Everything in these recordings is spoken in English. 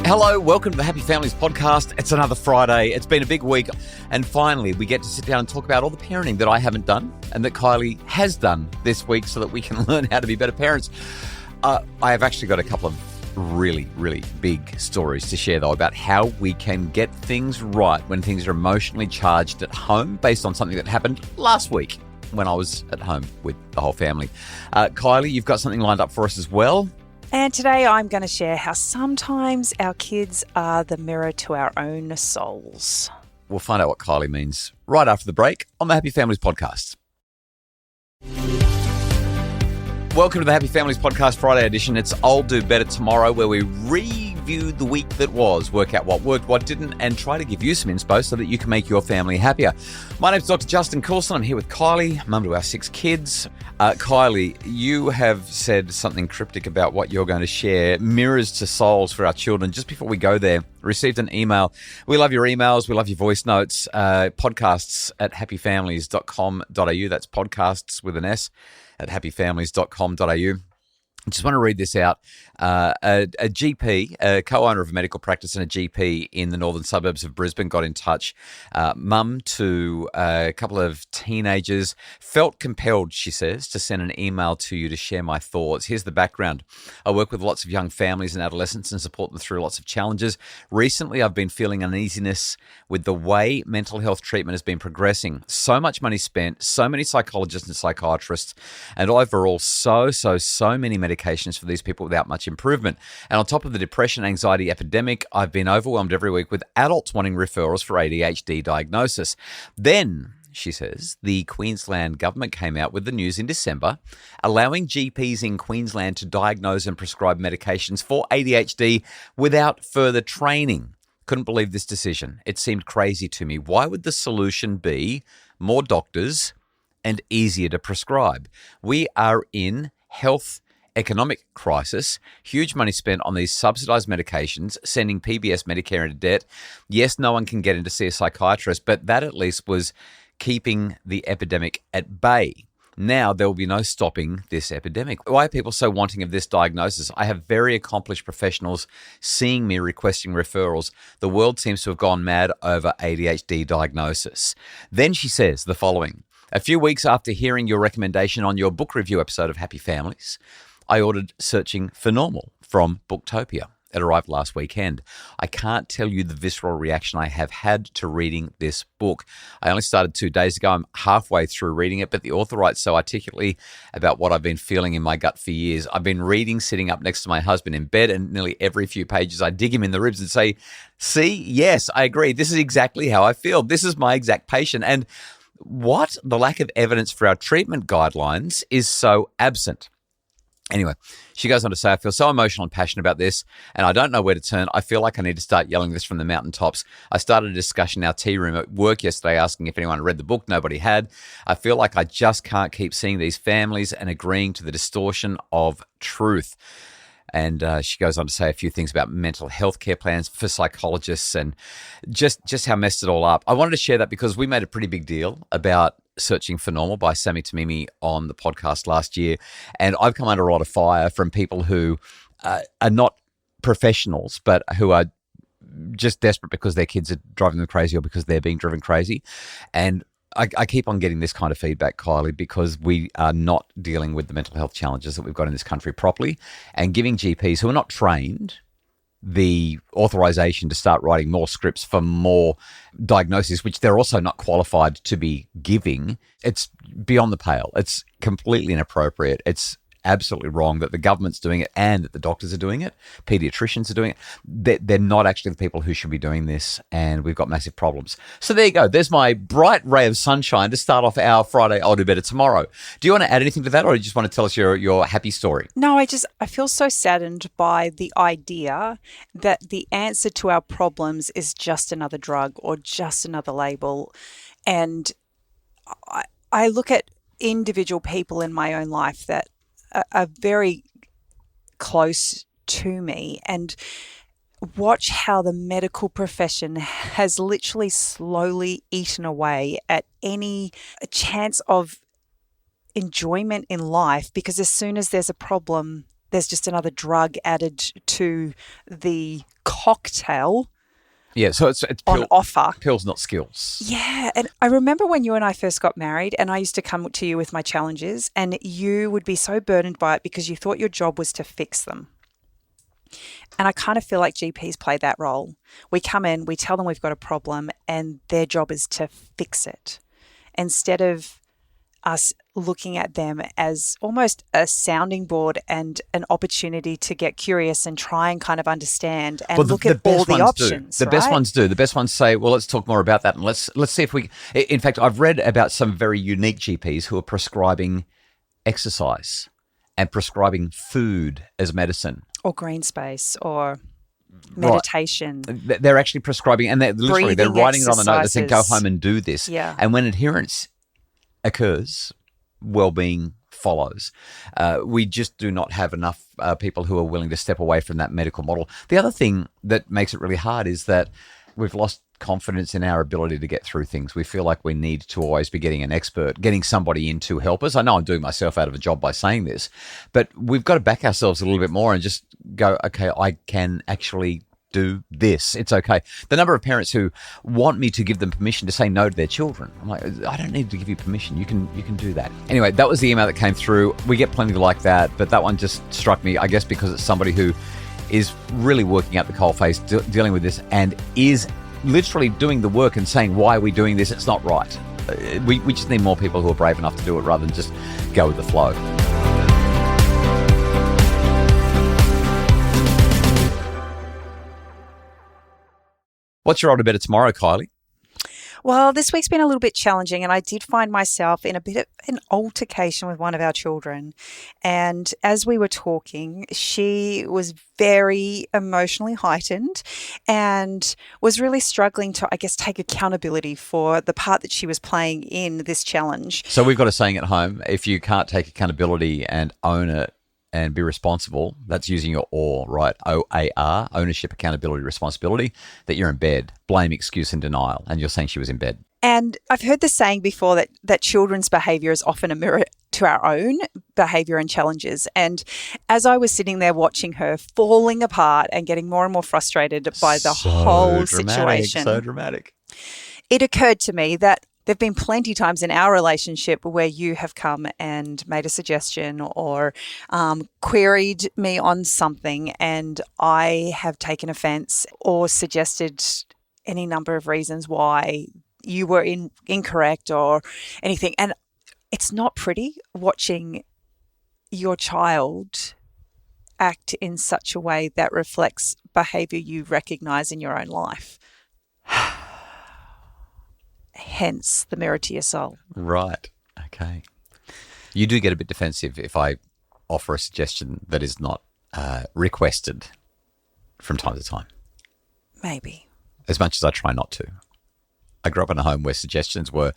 Hello, welcome to the Happy Families podcast. It's another Friday. It's been a big week, and finally we get to sit down and talk about all the parenting that I haven't done and that Kylie has done this week so that we can learn how to be better parents. I have actually got a couple of really big stories to share, though, about how we can get things right when things are emotionally charged at home based on something that happened last week when I was at home with the whole family. Kylie, you've got something lined up for us as well. And today I'm going to share how sometimes our kids are the mirror to our own souls. We'll find out what Kylie means right after the break on the Happy Families podcast. Welcome to the Happy Families podcast Friday edition. It's I'll Do Better Tomorrow, where we review the week that was, work out what worked, what didn't, and try to give you some inspo so that you can make your family happier. My name's Dr. Justin Coulson. I'm here with Kylie, mum to our 6 kids. Kylie, you have said something cryptic about what you're going to share, mirrors to souls for our children. Just before we go there, received an email. We love your emails. We love your voice notes. Podcasts at happyfamilies.com.au. That's podcasts with an S at happyfamilies.com.au. I just want to read this out. A GP, a co-owner of a medical practice and a GP in the northern suburbs of Brisbane, got in touch. Mum to a couple of teenagers, felt compelled, she says, to send an email to you to share my thoughts. Here's the background. I work with lots of young families and adolescents and support them through lots of challenges. Recently, I've been feeling uneasiness with the way mental health treatment has been progressing. So much money spent, so many psychologists and psychiatrists, and overall so many medications for these people without much improvement. And on top of the depression, anxiety epidemic, I've been overwhelmed every week with adults wanting referrals for ADHD diagnosis. Then, she says, the Queensland government came out with the news in December, allowing GPs in Queensland to diagnose and prescribe medications for ADHD without further training. Couldn't believe this decision. It seemed crazy to me. Why would the solution be more doctors and easier to prescribe? We are in health economic crisis, huge money spent on these subsidised medications, sending PBS Medicare into debt. Yes, no one can get in to see a psychiatrist, but that at least was keeping the epidemic at bay. Now there will be no stopping this epidemic. Why are people so wanting of this diagnosis? I have very accomplished professionals seeing me requesting referrals. The world seems to have gone mad over ADHD diagnosis. Then she says the following. A few weeks after hearing your recommendation on your book review episode of Happy Families, I ordered Searching for Normal from Booktopia. It arrived last weekend. I can't tell you the visceral reaction I have had to reading this book. I only started 2 days ago. I'm halfway through reading it, but the author writes so articulately about what I've been feeling in my gut for years. I've been reading sitting up next to my husband in bed, and nearly every few pages I dig him in the ribs and say, see, yes, I agree. This is exactly how I feel. This is my exact patient. And what the lack of evidence for our treatment guidelines is so absent. Anyway, she goes on to say, I feel so emotional and passionate about this, and I don't know where to turn. I feel like I need to start yelling this from the mountaintops. I started a discussion in our tea room at work yesterday asking if anyone read the book. Nobody had. I feel like I just can't keep seeing these families and agreeing to the distortion of truth. And she goes on to say a few things about mental health care plans for psychologists and just how messed it all up. I wanted to share that because we made a pretty big deal about Searching for Normal by Sammy Tamimi on the podcast last year. And I've come under a lot of fire from people who are not professionals, but who are just desperate because their kids are driving them crazy or because they're being driven crazy. And I keep on getting this kind of feedback, Kylie, because we are not dealing with the mental health challenges that we've got in this country properly, and giving GPs who are not trained the authorization to start writing more scripts for more diagnoses, which they're also not qualified to be giving. It's beyond the pale. It's completely inappropriate. It's absolutely wrong that the government's doing it and that the doctors are doing it. Pediatricians are doing it. They're not actually the people who should be doing this, and we've got massive problems. So there you go. There's my bright ray of sunshine to start off our Friday I'll Do Better Tomorrow. Do you want to add anything to that, or do you just want to tell us your happy story? No, I feel so saddened by the idea that the answer to our problems is just another drug or just another label. And I look at individual people in my own life that are very close to me and watch how the medical profession has literally slowly eaten away at any chance of enjoyment in life, because as soon as there's a problem, there's just another drug added to the cocktail Yeah, so it's on offer. pills, not skills. Yeah, and I remember when you and I first got married and I used to come to you with my challenges and you would be so burdened by it because you thought your job was to fix them. And I kind of feel like GPs play that role. We come in, we tell them we've got a problem and their job is to fix it instead of us looking at them as almost a sounding board and an opportunity to get curious and try and kind of understand and look at all the options. The best ones do. The best ones say, well, let's talk more about that and let's see if we... In fact, I've read about some very unique GPs who are prescribing exercise and prescribing food as medicine. Or green space or meditation. Right. They're actually prescribing, and they're writing it on the note that said, go home and do this. Yeah. And when adherence occurs, well-being follows. We just do not have enough people who are willing to step away from that medical model. The other thing that makes it really hard is that we've lost confidence in our ability to get through things. We feel like we need to always be getting an expert, getting somebody in to help us. I know I'm doing myself out of a job by saying this, but we've got to back ourselves a little bit more and just go, okay, I can actually do this. It's okay. The number of parents who want me to give them permission to say no to their children. I'm like, I don't need to give you permission. You can do that. Anyway, that was the email that came through. We get plenty like that, but that one just struck me, I guess, because it's somebody who is really working out the coalface, dealing with this, and is literally doing the work and saying, why are we doing this? It's not right. We just need more people who are brave enough to do it rather than just go with the flow. What's your older better tomorrow, Kylie? Well, this week's been a little bit challenging and I did find myself in a bit of an altercation with one of our children. And as we were talking, she was very emotionally heightened and was really struggling to, I guess, take accountability for the part that she was playing in this challenge. So we've got a saying at home, if you can't take accountability and own it and be responsible, that's using your OAR, right? OAR, ownership, accountability, responsibility, that you're in bed. Blame, excuse, and denial. And you're saying she was in bed. And I've heard the saying before that children's behaviour is often a mirror to our own behaviour and challenges. And as I was sitting there watching her falling apart and getting more and more frustrated by the whole situation. So dramatic. It occurred to me that there've been plenty of times in our relationship where you have come and made a suggestion or queried me on something and I have taken offence or suggested any number of reasons why you were incorrect or anything. And it's not pretty watching your child act in such a way that reflects behaviour you recognise in your own life. Hence the mirror to your soul. Right. Okay. You do get a bit defensive if I offer a suggestion that is not requested from time to time. Maybe. As much as I try not to. I grew up in a home where suggestions were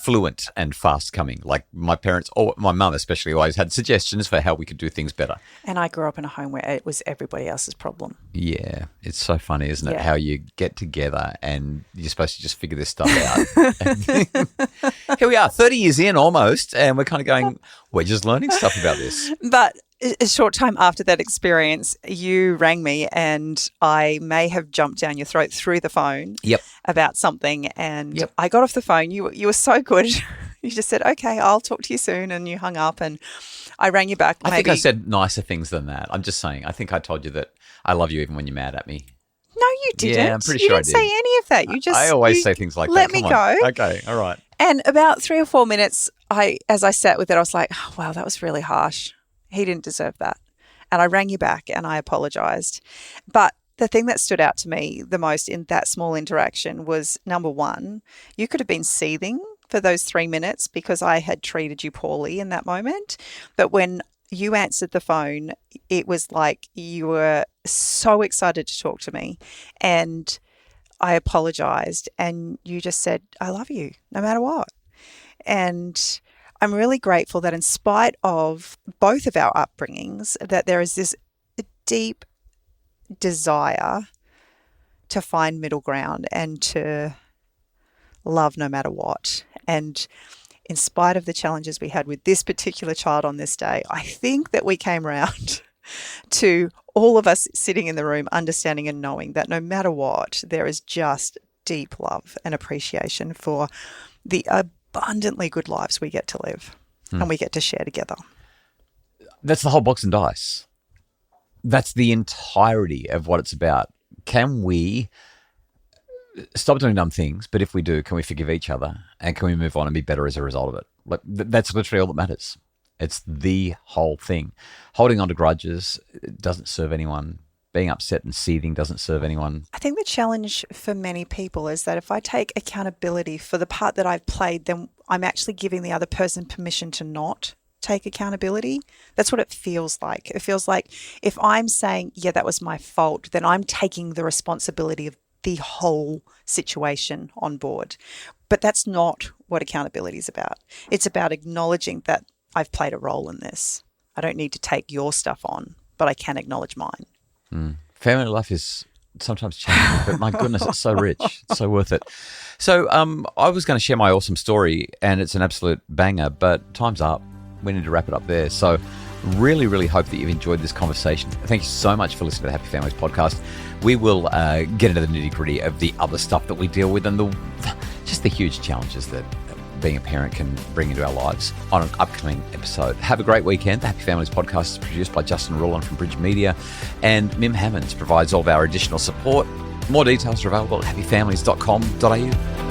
fluent and fast coming. Like my parents, or my mum especially, always had suggestions for how we could do things better. And I grew up in a home where it was everybody else's problem. Yeah, it's so funny, isn't it? Yeah. How you get together and you're supposed to just figure this stuff out. Here we are, 30 years in almost, and we're kind of going, we're just learning stuff about this. But a short time after that experience, you rang me and I may have jumped down your throat through the phone about something. And I got off the phone. You were so good. You just said, okay, I'll talk to you soon. And you hung up and I rang you back. I think I said nicer things than that. I'm just saying. I think I told you that I love you even when you're mad at me. No, you didn't. Yeah, I'm pretty sure I did. You didn't say any of that. You just. I always say things like let that. Let me go. Okay, all right. And about 3 or 4 minutes, as I sat with it, I was like, oh, wow, that was really harsh. He didn't deserve that. And I rang you back and I apologised. But the thing that stood out to me the most in that small interaction was, number one, you could have been seething for those 3 minutes because I had treated you poorly in that moment. But when you answered the phone, it was like you were so excited to talk to me. And I apologised and you just said, I love you no matter what. And I'm really grateful that in spite of both of our upbringings, that there is this deep desire to find middle ground and to love no matter what. And in spite of the challenges we had with this particular child on this day, I think that we came around to all of us sitting in the room understanding and knowing that no matter what, there is just deep love and appreciation for the abundantly good lives we get to live and we get to share together. That's the whole box and dice. That's the entirety of what it's about. Can we stop doing dumb things? But if we do, can we forgive each other? And can we move on and be better as a result of it? Like, that's literally all that matters. It's the whole thing. Holding on to grudges doesn't serve anyone. Being upset and seething doesn't serve anyone. I think the challenge for many people is that if I take accountability for the part that I've played, then I'm actually giving the other person permission to not take accountability. That's what it feels like. It feels like if I'm saying, yeah, that was my fault, then I'm taking the responsibility of the whole situation on board. But that's not what accountability is about. It's about acknowledging that I've played a role in this. I don't need to take your stuff on, but I can acknowledge mine. Family life is sometimes challenging, but my goodness, it's so rich. It's so worth it. So I was going to share my awesome story, and it's an absolute banger, but time's up. We need to wrap it up there. So really, really hope that you've enjoyed this conversation. Thank you so much for listening to the Happy Families podcast. We will get into the nitty-gritty of the other stuff that we deal with and just the huge challenges that being a parent can bring into our lives on an upcoming episode. Have a great weekend. The Happy Families podcast is produced by Justin Rulon from Bridge Media, and Mim Hammonds provides all of our additional support. More details are available at happyfamilies.com.au.